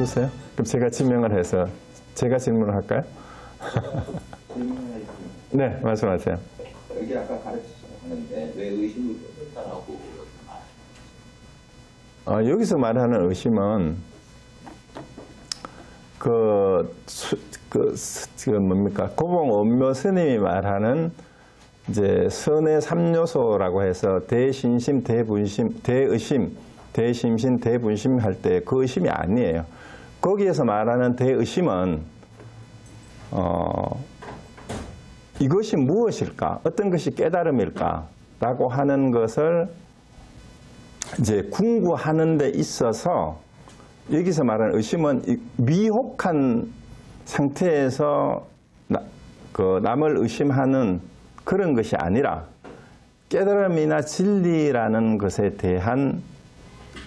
없으세요? 그럼 제가 지명을 해서 제가 질문을 할까요? 네, 말씀하세요. 여기 아까 가르치셨는데 왜 의심을 했다라고 여기서 말하는 의심은 뭡니까? 고봉 원묘 스님이 말하는 이제 선의 3요소라고 해서 대신심, 대분심, 대의심, 대심신, 대분심 할 때 그 의심이 아니에요. 거기에서 말하는 대의심은 이것이 무엇일까? 어떤 것이 깨달음일까? 라고 하는 것을 이제 궁구하는 데 있어서 여기서 말하는 의심은 미혹한 상태에서 남을 의심하는 그런 것이 아니라 깨달음이나 진리라는 것에 대한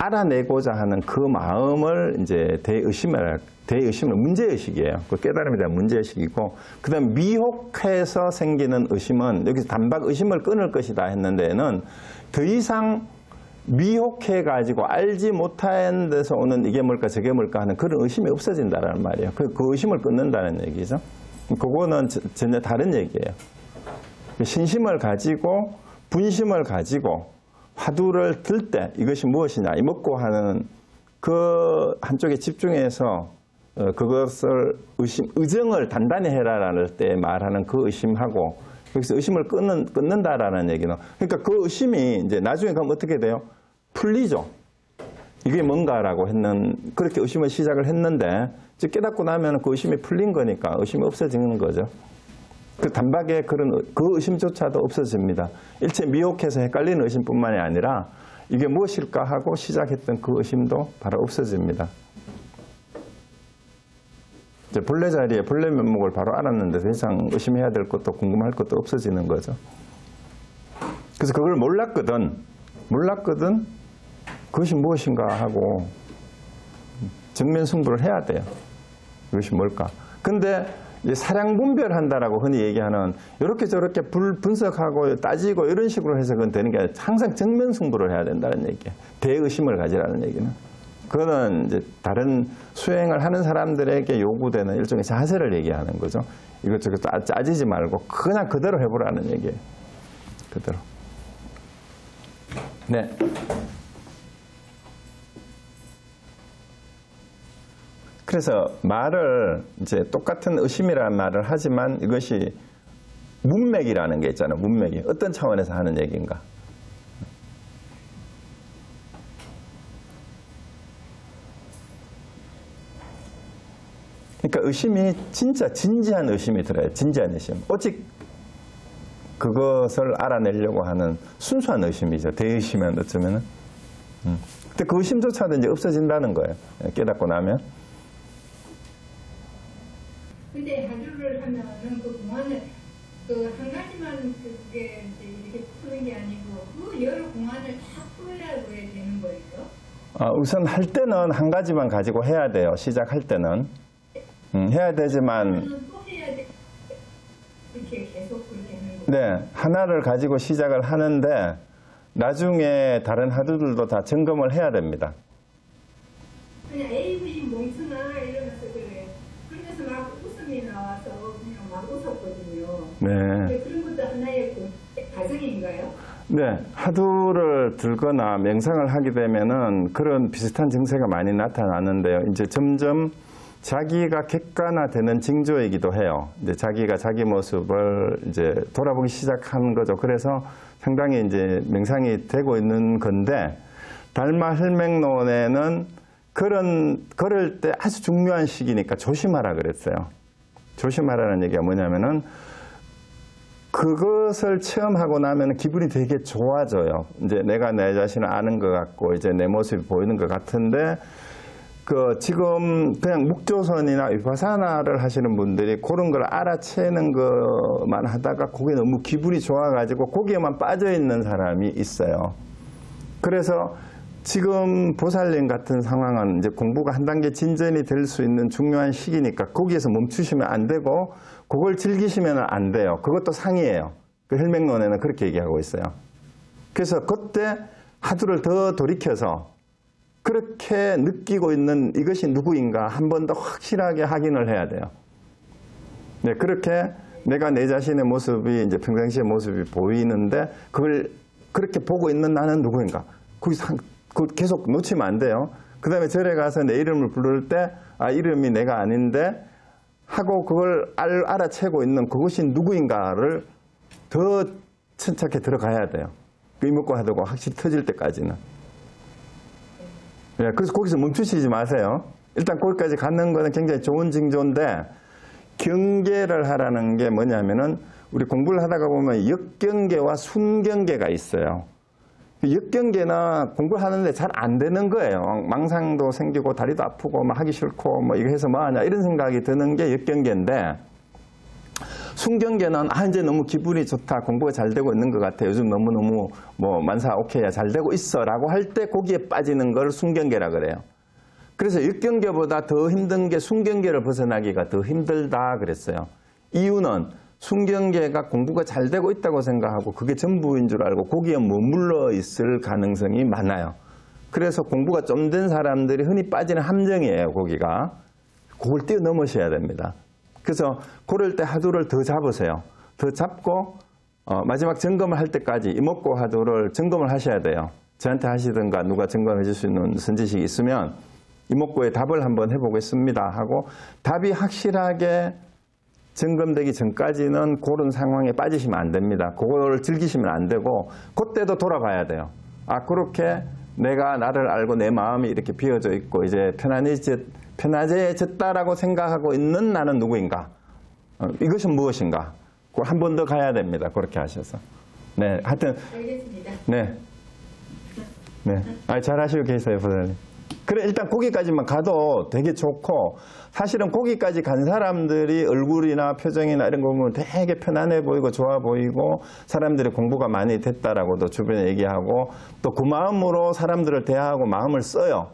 알아내고자 하는 그 마음을 이제 대의심은 문제의식이에요. 그 깨달음에 대한 문제의식이고, 그 다음 미혹해서 생기는 의심은 여기서 단박 의심을 끊을 것이다 했는데는 더 이상 미혹해가지고 알지 못한 데서 오는 이게 뭘까 저게 뭘까 하는 그런 의심이 없어진다는 말이에요. 그 의심을 끊는다는 얘기죠. 그거는 전혀 다른 얘기예요. 신심을 가지고 분심을 가지고 화두를 들 때 이것이 무엇이냐, 이 먹고 하는 그 한쪽에 집중해서 그것을 의정을 단단히 해라라는 때 말하는 그 의심하고 여기서 의심을 끊는다라는 얘기는, 그러니까 그 의심이 이제 나중에 가면 어떻게 돼요? 풀리죠. 이게 뭔가라고 그렇게 의심을 시작을 했는데 이제 깨닫고 나면 그 의심이 풀린 거니까 의심이 없어지는 거죠. 그 단박에 그 의심조차도 없어집니다. 일체 미혹해서 헷갈리는 의심뿐만이 아니라 이게 무엇일까 하고 시작했던 그 의심도 바로 없어집니다. 이제 본래 자리에 본래 면목을 바로 알았는데 더 이상 의심해야 될 것도 궁금할 것도 없어지는 거죠. 그래서 그걸 몰랐거든 그것이 무엇인가 하고 정면 승부를 해야 돼요. 그것이 뭘까? 근데 이제 사량 분별한다라고 흔히 얘기하는 이렇게 저렇게 분석하고 따지고 이런 식으로 해서 그건 되는 게 아니라 항상 정면 승부를 해야 된다는 얘기예요. 대의심을 가지라는 얘기는. 그거는 이제 다른 수행을 하는 사람들에게 요구되는 일종의 자세를 얘기하는 거죠. 이것저것 짜지지 말고 그냥 그대로 해보라는 얘기예요. 그대로. 네. 그래서 말을 이제 똑같은 의심이라는 말을 하지만 이것이 문맥이라는 게 있잖아요. 문맥이 어떤 차원에서 하는 얘기인가. 그러니까 의심이 진짜 진지한 의심이 들어요. 진지한 의심. 오직 그것을 알아내려고 하는 순수한 의심이죠. 대의심은 어쩌면은. 근데 그 의심조차도 이제 없어진다는 거예요. 깨닫고 나면. 근데 하주를 하면은 그 공안을 한 가지만 그게 이렇게 푸는 게 아니고 그 여러 공안을 다 풀어야 되는 거예요? 우선 할 때는 한 가지만 가지고 해야 돼요. 시작할 때는. 해야 되지만. 또 해야 돼. 이렇게 계속 그렇게 하는 거예요? 네. 하나를 가지고 시작을 하는데 나중에 다른 하두들도 다 점검을 해야 됩니다. 그냥 에이브이 몽투나 이러면서 그래. 그러면서 막 웃음이 나와서 그냥 막 웃었거든요. 네. 그런 것도 하나의 그 과정인가요? 네. 하두를 들거나 명상을 하게 되면은 그런 비슷한 증세가 많이 나타나는데요. 이제 점점 자기가 객관화되는 징조이기도 해요. 이제 자기가 자기 모습을 이제 돌아보기 시작한 거죠. 그래서 상당히 이제 명상이 되고 있는 건데, 달마 혈맥론에는 그럴 때 아주 중요한 시기니까 조심하라 그랬어요. 조심하라는 얘기가 뭐냐면은 그것을 체험하고 나면 기분이 되게 좋아져요. 이제 내가 내 자신을 아는 것 같고 이제 내 모습이 보이는 것 같은데, 지금 그냥 묵조선이나 위파사나를 하시는 분들이 그런 걸 알아채는 것만 하다가 거기에 너무 기분이 좋아가지고 거기에만 빠져있는 사람이 있어요. 그래서 지금 보살님 같은 상황은 이제 공부가 한 단계 진전이 될 수 있는 중요한 시기니까 거기에서 멈추시면 안 되고 그걸 즐기시면 안 돼요. 그것도 상이에요. 그 혈맥론에는 그렇게 얘기하고 있어요. 그래서 그때 하두를 더 돌이켜서 그렇게 느끼고 있는 이것이 누구인가 한 번 더 확실하게 확인을 해야 돼요. 네, 그렇게 내가 내 자신의 모습이 이제 평상시의 모습이 보이는데 그걸 그렇게 보고 있는 나는 누구인가? 그거 계속 놓치면 안 돼요. 그 다음에 절에 가서 내 이름을 부를 때, 아, 이름이 내가 아닌데 하고 그걸 알아채고 있는 그것이 누구인가를 더 천착해 들어가야 돼요. 이목구 하다가 확실히 터질 때까지는. 예, 그래서 거기서 멈추시지 마세요. 일단 거기까지 가는 거는 굉장히 좋은 징조인데, 경계를 하라는 게 뭐냐면은 우리 공부를 하다가 보면 역경계와 순경계가 있어요. 역경계나 공부를 하는데 잘 안 되는 거예요. 망상도 생기고 다리도 아프고 막 하기 싫고 뭐 이거 해서 뭐 하냐 이런 생각이 드는 게 역경계인데, 순경계는 아 이제 너무 기분이 좋다, 공부가 잘 되고 있는 것 같아, 요즘 너무너무 뭐 만사 오케이야, 잘 되고 있어 라고 할 때 거기에 빠지는 걸 순경계라 그래요. 그래서 역경계보다 더 힘든 게 순경계를 벗어나기가 더 힘들다 그랬어요. 이유는 순경계가 공부가 잘 되고 있다고 생각하고 그게 전부인 줄 알고 거기에 머물러 있을 가능성이 많아요. 그래서 공부가 좀 된 사람들이 흔히 빠지는 함정이에요, 거기가. 그걸 뛰어넘으셔야 됩니다. 그래서 그럴 때 하두를 더 잡으세요. 더 잡고 마지막 점검을 할 때까지 이목구 하두를 점검을 하셔야 돼요. 저한테 하시든가 누가 점검해 줄 수 있는 선지식이 있으면 이목구의 답을 한번 해보겠습니다 하고 답이 확실하게 점검되기 전까지는 그런 상황에 빠지시면 안 됩니다. 그걸 즐기시면 안 되고 그때도 돌아봐야 돼요. 아, 그렇게 내가 나를 알고 내 마음이 이렇게 비어져 있고 이제 편안해졌다라고 생각하고 있는 나는 누구인가? 이것은 무엇인가? 그걸 한 번 더 가야 됩니다. 그렇게 하셔서. 네, 하여튼. 알겠습니다. 네. 네. 아, 잘 하시고 계세요, 부장님. 그래, 일단 거기까지만 가도 되게 좋고, 사실은 거기까지 간 사람들이 얼굴이나 표정이나 이런 거 보면 되게 편안해 보이고 좋아 보이고 사람들이 공부가 많이 됐다라고도 주변에 얘기하고 또 그 마음으로 사람들을 대하고 마음을 써요.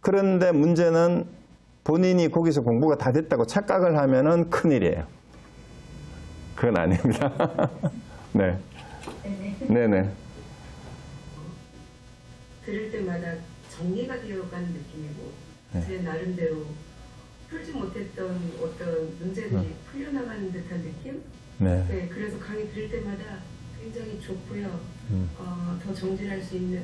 그런데 문제는 본인이 거기서 공부가 다 됐다고 착각을 하면은 큰일이에요. 그건 아닙니다. 네. 네네. 들을 때마다 정리가 되어가는 느낌이고 네. 제 나름대로 풀지 못했던 어떤 문제들이 풀려나가는 듯한 느낌? 네. 네, 그래서 강의 들을 때마다 굉장히 좋고요. 더 정진할 수 있는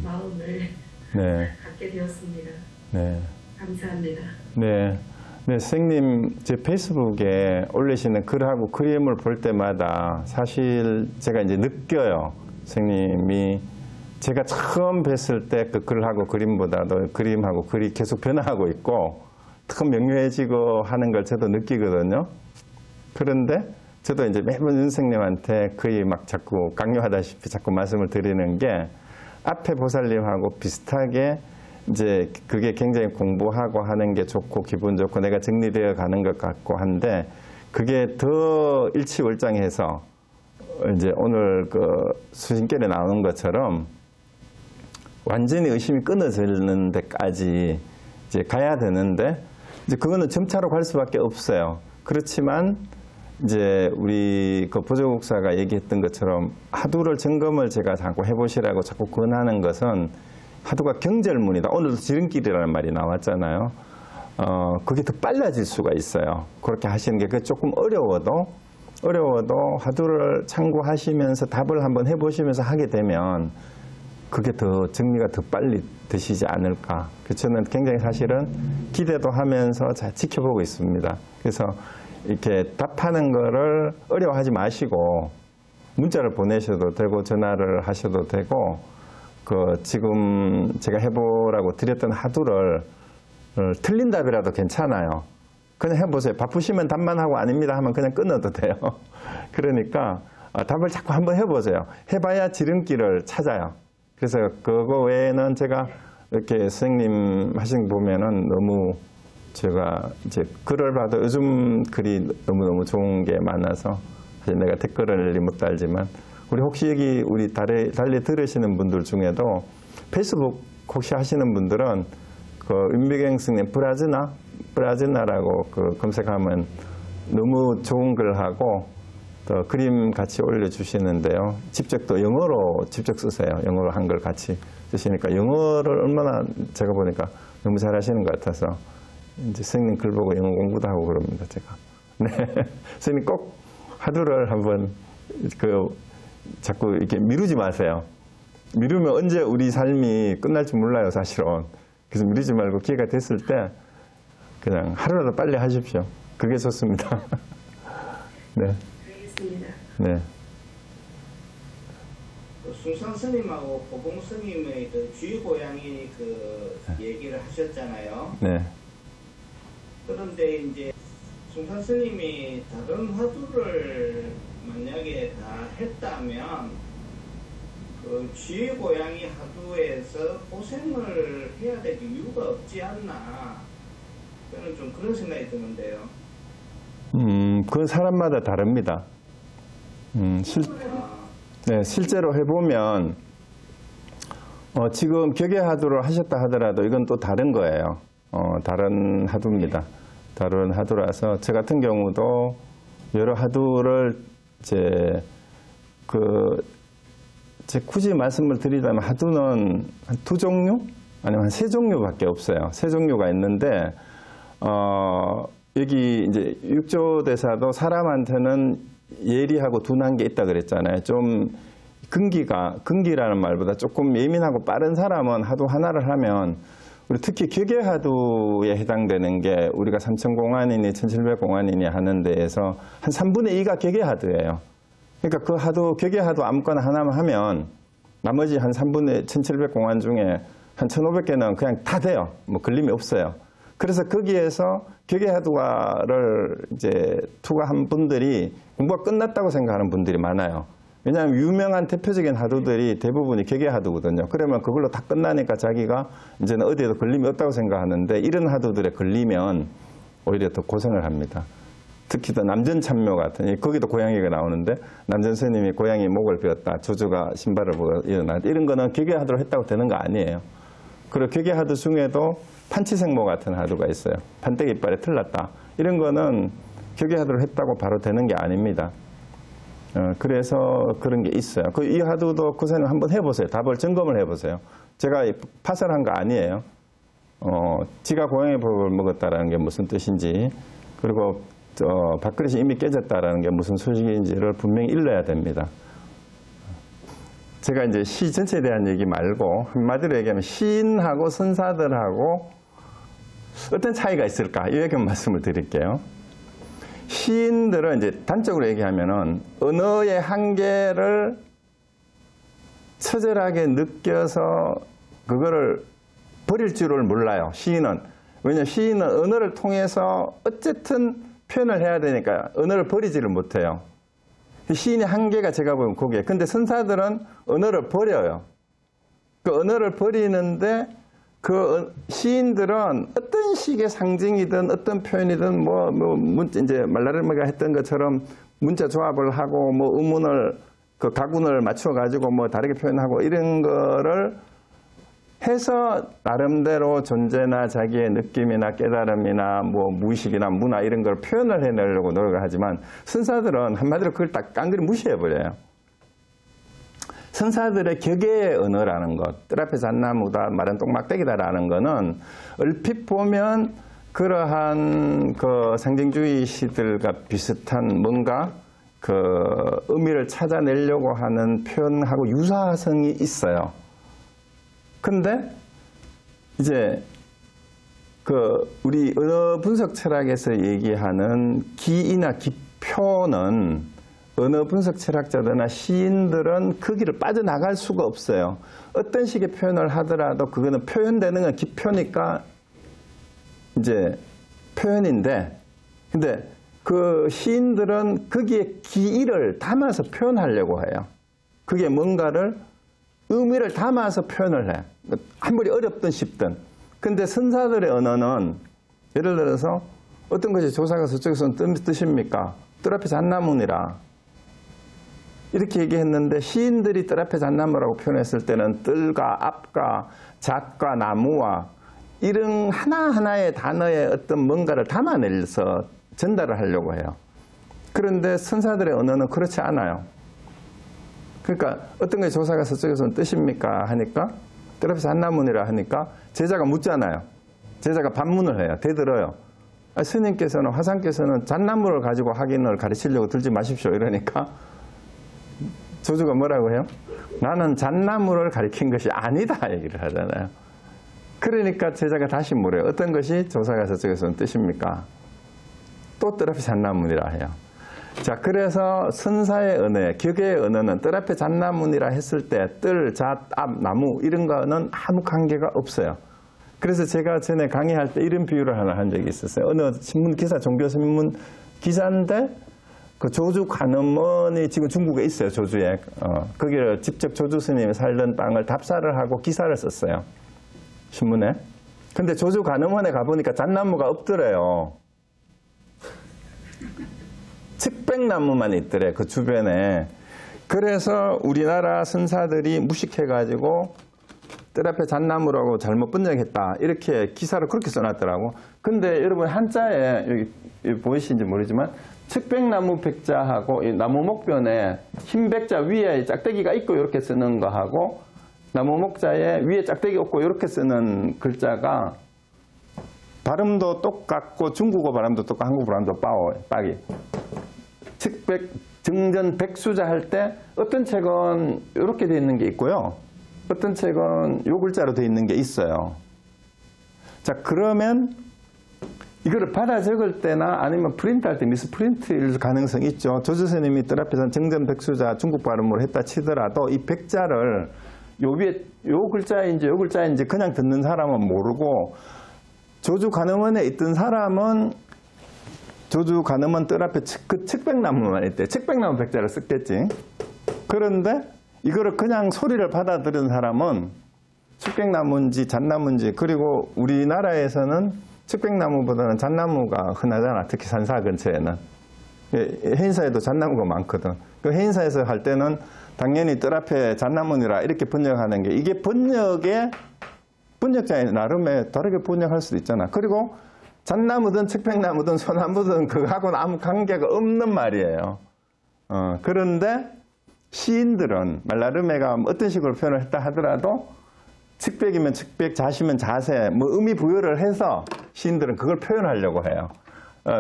마음을 네. 갖게 되었습니다. 네. 감사합니다. 네. 네, 선생님, 제 페이스북에 올리시는 글하고 그림을 볼 때마다 사실 제가 이제 느껴요. 선생님이 제가 처음 뵀을 때 그 글하고 그림보다도 그림하고 글이 계속 변화하고 있고 더 명료해지고 하는 걸 저도 느끼거든요. 그런데 저도 이제 매번 선생님한테 거의 막 자꾸 강요하다시피 자꾸 말씀을 드리는 게 앞에 보살님하고 비슷하게 이제 그게 굉장히 공부하고 하는 게 좋고 기분 좋고 내가 정리되어 가는 것 같고 한데 그게 더 일치월장해서 이제 오늘 그 수신결에 나오는 것처럼 완전히 의심이 끊어지는 데까지 이제 가야 되는데 이제 그거는 점차로 갈 수밖에 없어요. 그렇지만 이제 우리 그 보조국사가 얘기했던 것처럼 하두를 점검을 제가 자꾸 해보시라고 자꾸 권하는 것은 하두가 경절문이다. 오늘도 지름길이라는 말이 나왔잖아요. 그게 더 빨라질 수가 있어요. 그렇게 하시는 게 그게 조금 어려워도 하두를 참고하시면서 답을 한번 해보시면서 하게 되면 그게 더 정리가 더 빨리 되시지 않을까. 그래서 저는 굉장히 사실은 기대도 하면서 잘 지켜보고 있습니다. 그래서 이렇게 답하는 거를 어려워하지 마시고 문자를 보내셔도 되고 전화를 하셔도 되고 그 지금 제가 해보라고 드렸던 하두를 틀린 답이라도 괜찮아요. 그냥 해보세요. 바쁘시면 답만 하고 아닙니다 하면 그냥 끊어도 돼요. 그러니까 답을 자꾸 한번 해보세요. 해봐야 지름길을 찾아요. 그래서 그거 외에는 제가 이렇게 선생님 하신 거 보면은 너무 제가 이제 글을 봐도 요즘 글이 너무너무 좋은 게 많아서 사실 내가 댓글을 못 달지만 우리 혹시 여기 우리 달리 들으시는 분들 중에도 페이스북 혹시 하시는 분들은 그 윤미경 스님 브라즈나라고 그 검색하면 너무 좋은 글하고 또 그림 같이 올려주시는데요. 직접 또 영어로 직접 쓰세요. 영어로 한글 같이 쓰시니까 영어를 얼마나 제가 보니까 너무 잘하시는 것 같아서 이제 선생님 글 보고 영어 공부도 하고 그럽니다. 제가. 네, 선생님 꼭 하두를 한번 자꾸 이렇게 미루지 마세요. 미루면 언제 우리 삶이 끝날지 몰라요, 사실은. 그래서 미루지 말고 기회가 됐을 때 그냥 하루라도 빨리 하십시오. 그게 좋습니다. 네. 알겠습니다. 네. 숭상 스님하고 고봉 스님의 그 주의 고양이 그 얘기를 하셨잖아요. 네. 그런데 이제 숭상 스님이 다른 화두를 만약에 다 했다면 그 주의 고양이 화두에서 고생을 해야 될 이유가 없지 않나. 저는 좀 그런 생각이 드는데요. 그건 사람마다 다릅니다. 실제로 해보면, 지금 격예하두를 하셨다 하더라도 이건 또 다른 거예요. 다른 하두입니다. 다른 하두라서, 저 같은 경우도 여러 하두를 굳이 말씀을 드리자면 하두는 한 2종류? 아니면 한 3종류밖에 없어요. 3종류가 있는데, 여기 이제 육조대사도 사람한테는 예리하고 둔한 게 있다 그랬잖아요. 좀 근기라는 말보다 조금 예민하고 빠른 사람은 하두 하나를 하면 우리 특히 격예하두에 해당되는 게 우리가 3000공안이니 1700공안이니 하는 데에서 한 3분의 2가 격예하두예요. 그러니까 그 하두, 격예하두 아무거나 하나만 하면 나머지 한 1700공안 중에 한 1500개는 그냥 다 돼요. 뭐 걸림이 없어요. 그래서 거기에서 격예하두를 이제 투과한 분들이 공부가 끝났다고 생각하는 분들이 많아요. 왜냐하면 유명한 대표적인 하두들이 대부분이 격예하두거든요. 그러면 그걸로 다 끝나니까 자기가 이제는 어디에도 걸림이 없다고 생각하는데 이런 하두들에 걸리면 오히려 더 고생을 합니다. 특히 또 남전참묘 같은, 거기도 고양이가 나오는데 남전 스님이 고양이 목을 베었다, 조주가 신발을 보고 일어났다. 이런 거는 격예하두를 했다고 되는 거 아니에요. 그리고 격예하두 중에도 판치생모 같은 하두가 있어요. 판때기 이빨에 틀났다. 이런 거는 격예하두를 했다고 바로 되는 게 아닙니다. 그래서 그런 게 있어요. 이 하두도 고생을 한번 해보세요. 답을 점검을 해보세요. 제가 파설한 거 아니에요. 지가 고양이 밥을 먹었다라는 게 무슨 뜻인지, 그리고 밥그릇이 이미 깨졌다라는 게 무슨 소식인지를 분명히 일러야 됩니다. 제가 이제 시 전체에 대한 얘기 말고 한마디로 얘기하면 시인하고 선사들하고 어떤 차이가 있을까? 이 얘기만 말씀을 드릴게요. 시인들은 이제 단적으로 얘기하면은 언어의 한계를 처절하게 느껴서 그거를 버릴 줄을 몰라요. 시인은. 왜냐하면 시인은 언어를 통해서 어쨌든 표현을 해야 되니까 언어를 버리지를 못해요. 시인의 한계가 제가 보면 거기에. 근데 선사들은 언어를 버려요. 그 언어를 버리는데 그 시인들은 어떤 식의 상징이든 어떤 표현이든 이제 말라르마가 했던 것처럼 문자 조합을 하고 의문을 그 가군을 맞춰 가지고 다르게 표현하고 이런 거를 해서 나름대로 존재나 자기의 느낌이나 깨달음이나 무의식이나 문화 이런 걸 표현을 해내려고 노력을 하지만 선사들은 한마디로 그걸 딱 깡그리 무시해버려요. 선사들의 격의 언어라는 것, 뜰 앞에 잣나무다, 마른 똥막대기다라는 거는 얼핏 보면 그러한 그 상징주의 시들과 비슷한 뭔가 그 의미를 찾아내려고 하는 표현하고 유사성이 있어요. 근데 이제 우리 언어 분석 철학에서 얘기하는 기이나 기표는 언어 분석 철학자들이나 시인들은 그 길을 빠져나갈 수가 없어요. 어떤 식의 표현을 하더라도 그거는 표현되는 건 기표니까 이제 표현인데, 근데 그 시인들은 거기에 기의를 담아서 표현하려고 해요. 그게 뭔가를 의미를 담아서 표현을 해. 아무리 어렵든 쉽든. 근데 선사들의 언어는 예를 들어서 어떤 것이 조사가 서쪽에서는 뜻입니까? 뜰 앞에 잣나무니라. 이렇게 얘기했는데 시인들이 뜰 앞에 잣나무라고 표현했을 때는 뜰과 앞과 잣과 나무와 이런 하나하나의 단어에 어떤 뭔가를 담아내서 전달을 하려고 해요. 그런데 선사들의 언어는 그렇지 않아요. 그러니까 어떤 게 조사가 서쪽에서는 뜻입니까? 하니까 뜰 앞에 잣나무니라 하니까 제자가 묻잖아요. 제자가 반문을 해요. 대들어요. 스님께서는 화상께서는 잣나무를 가지고 확인을 가르치려고 들지 마십시오. 이러니까 조주가 뭐라고 해요? 나는 잣나무를 가리킨 것이 아니다 얘기를 하잖아요. 그러니까 제자가 다시 물어요. 어떤 것이 조사가 서쪽에서는 뜻입니까? 또 뜰 앞에 잣나무니라 해요. 자, 그래서 선사의 언어에, 격의 언어는 뜰 앞에 잣나무니라 했을 때 뜰, 잣, 앞, 나무 이런 거는 아무 관계가 없어요. 그래서 제가 전에 강의할 때 이런 비유를 하나 한 적이 있었어요. 어느 신문 기사, 종교신문 기사인데 그 조주 관음원이 지금 중국에 있어요. 조주에. 거기를 직접 조주 스님이 살던 땅을 답사를 하고 기사를 썼어요. 신문에. 근데 조주 관음원에 가보니까 잣나무가 없더래요. 측백나무만 있더래, 그 주변에. 그래서 우리나라 선사들이 무식해가지고 뜰 앞에 잣나무라고 잘못 번역했다. 이렇게 기사를 그렇게 써놨더라고. 근데 여러분 한자에, 여기 보이시는지 모르지만, 측백나무 백자하고 이 나무목변에 흰 백자 위에 짝대기가 있고 이렇게 쓰는 거하고, 나무목자에 위에 짝대기 없고 이렇게 쓰는 글자가 발음도 똑같고 중국어 발음도 똑같고 한국 발음도 빠기. 측백, 정전 백수자 할 때 어떤 책은 이렇게 돼 있는 게 있고요. 어떤 책은 요 글자로 돼 있는 게 있어요. 자, 그러면 이거를 받아 적을 때나 아니면 프린트할 때 미스프린트일 가능성이 있죠. 조주 스님이 뜰 앞에서 정전 백수자 중국 발음으로 했다 치더라도 이 백자를 요 위에 요 글자인지 그냥 듣는 사람은 모르고 조주 관음원에 있던 사람은 조주 관음원 뜰 앞에 그 측백나무만 있대. 측백나무 백자를 썼겠지. 그런데 이거를 그냥 소리를 받아들인 사람은 측백나무인지 잣나무인지, 그리고 우리나라에서는 측백나무보다는 잣나무가 흔하잖아. 특히 산사 근처에는. 해인사에도 잣나무가 많거든. 그 해인사에서 할 때는 당연히 뜰 앞에 잣나무니라 이렇게 번역하는 게, 이게 번역자의 나름의 다르게 번역할 수도 있잖아. 그리고 잣나무든 측백나무든 소나무든 그거하고는 아무 관계가 없는 말이에요. 그런데 시인들은 말라르메가 어떤 식으로 표현을 했다 하더라도 측백이면 측백, 자시면 자세, 뭐 의미 부여를 해서 시인들은 그걸 표현하려고 해요.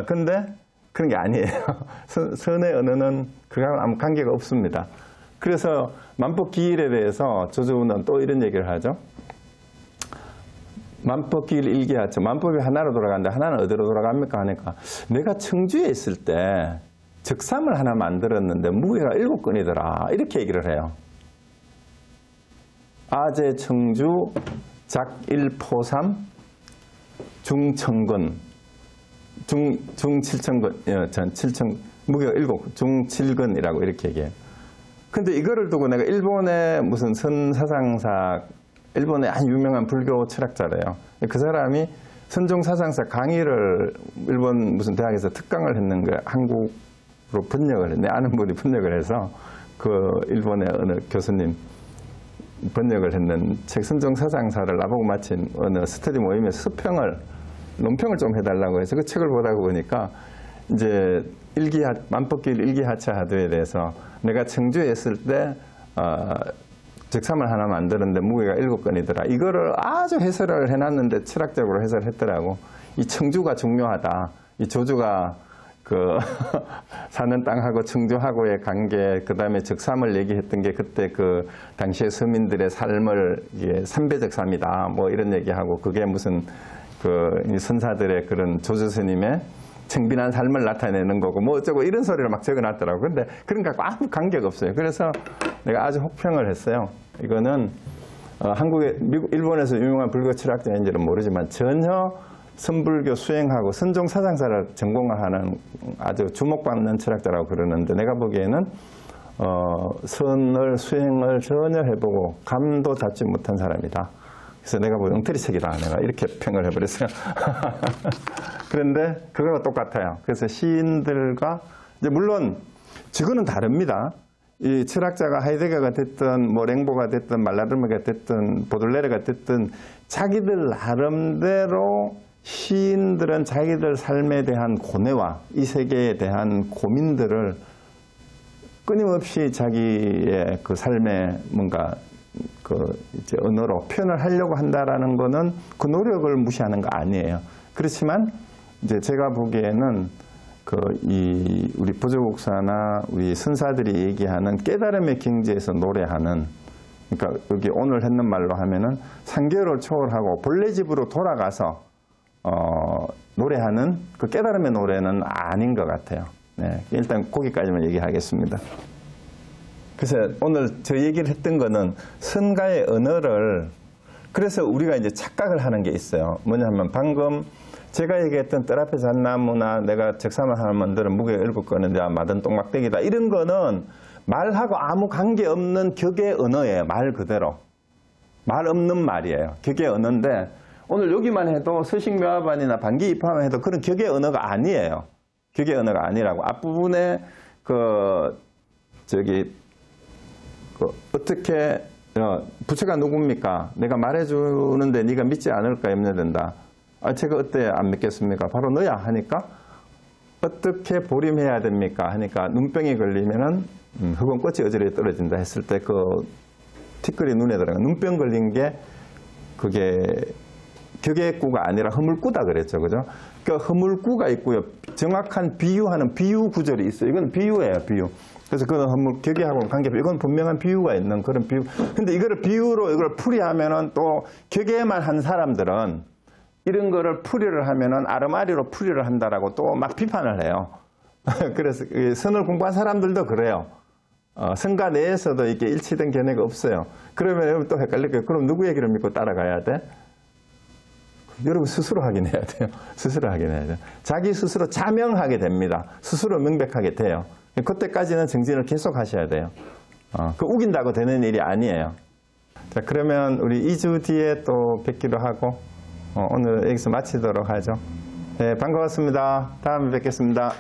근데 그런 게 아니에요. 선의 언어는 그거하고는 아무 관계가 없습니다. 그래서 만법기일에 대해서 조주는 또 이런 얘기를 하죠. 만법기일 일기하죠. 만법이 하나로 돌아가는데 하나는 어디로 돌아갑니까 하니까, 내가 청주에 있을 때 적삼을 하나 만들었는데 무게가 7건이더라. 이렇게 얘기를 해요. 아제 청주 작일포삼 중천근 중7천근 전 7천 무게가 7 중7근이라고 이렇게 얘기해요. 근데 이거를 두고 내가 일본의 무슨 선사상사, 일본의 아주 유명한 불교 철학자래요. 그 사람이 선종사상사 강의를 일본 무슨 대학에서 특강을 했는 거야. 한국으로 번역을 했네. 아는 분이 번역을 해서 그 일본의 어느 교수님 번역을 했는 책 선종사상사를 나보고 마친 어느 스터디 모임에서 논평을 좀 해달라고 해서 그 책을 보다 보니까 이제 만법기일 일기하차하도에 대해서 내가 청주에 있을 때 적삼을 하나 만드는데 무게가 7건이더라. 이거를 아주 해설을 해놨는데 철학적으로 해설했더라고. 이 청주가 중요하다. 이 조주가 그 사는 땅하고 청주하고의 관계, 그 다음에 적삼을 얘기했던 게 그때 그 당시의 서민들의 삶을 이게 삼배적삼이다. 뭐 이런 얘기하고, 그게 무슨 그 선사들의 그런 조주 스님의 청빈한 삶을 나타내는 거고 뭐 어쩌고 이런 소리를 막 적어놨더라고. 근데 그런 거하고 아무 관계가 없어요. 그래서 내가 아주 혹평을 했어요. 이거는 일본에서 유명한 불교 철학자인지는 모르지만 전혀 선불교 수행하고 선종 사상사를 전공하는 아주 주목받는 철학자라고 그러는데, 내가 보기에는 선을 수행을 전혀 해보고 감도 잡지 못한 사람이다. 그래서 내가 보기엔 엉터리 책이다. 내가 이렇게 평을 해버렸어요. 그런데 그거랑 똑같아요. 그래서 시인들과 이제 물론 저거는 다릅니다. 이 철학자가 하이데거가 됐든 뭐 랭보가 됐든 말라르메가 됐든 보들레르가 됐든 자기들 나름대로 시인들은 자기들 삶에 대한 고뇌와 이 세계에 대한 고민들을 끊임없이 자기의 그 삶의 뭔가 그 이제 언어로 표현을 하려고 한다라는 거는 그 노력을 무시하는 거 아니에요. 그렇지만 이제 제가 보기에는 그 이 우리 보조국사나 우리 선사들이 얘기하는 깨달음의 경지에서 노래하는, 그러니까 여기 오늘 했는 말로 하면은 3개월을 초월하고 본래 집으로 돌아가서 노래하는 그 깨달음의 노래는 아닌 것 같아요. 네, 일단 거기까지만 얘기하겠습니다. 그래서 오늘 저 얘기를 했던 거는 선가의 언어를, 그래서 우리가 이제 착각을 하는 게 있어요. 뭐냐면 방금 제가 얘기했던 뜰 앞에 잣나무나 내가 적삼을 하나 만들어 무게 7건인데 마든 똥막대기다, 이런 거는 말하고 아무 관계없는 격의 언어예요. 말 그대로. 말 없는 말이에요. 격의 언어인데 오늘 여기만 해도 서식묘화반이나 반기 입하만 해도 그런 격의 언어가 아니에요. 격의 언어가 아니라고. 앞부분에 어떻게 부처가 누굽니까? 내가 말해주는데 네가 믿지 않을까 염려된다. 제가 어때 안 믿겠습니까? 바로 너야 하니까 어떻게 보림해야 됩니까? 하니까 눈병이 걸리면은 흑원 꽃이 어지러이 떨어진다 했을 때 그 티끌이 눈에 들어가. 눈병 걸린 게 그게 격의구가 아니라 허물구다 그랬죠. 그죠? 그러니까 허물구가 있고요. 정확한 비유하는 비유 구절이 있어요. 이건 비유예요, 비유. 그래서 그건 격의하고는 관계없고 이건 분명한 비유가 있는 그런 비유. 근데 이거를 비유로 이걸 풀이하면은 또 격의만 한 사람들은 이런 거를 풀이를 하면은 아르마리로 풀이를 한다라고 또 막 비판을 해요. 그래서 선을 공부한 사람들도 그래요. 선가 내에서도 이게 일치된 견해가 없어요. 그러면 여러분 또 헷갈릴 거예요. 그럼 누구 얘기를 믿고 따라가야 돼? 여러분 스스로 확인해야 돼요. 스스로 확인해야 돼요. 자기 스스로 자명하게 됩니다. 스스로 명백하게 돼요. 그때까지는 정진을 계속 하셔야 돼요. 그 우긴다고 되는 일이 아니에요. 자, 그러면 우리 2주 뒤에 또 뵙기로 하고 오늘 여기서 마치도록 하죠. 네, 반가웠습니다. 다음에 뵙겠습니다.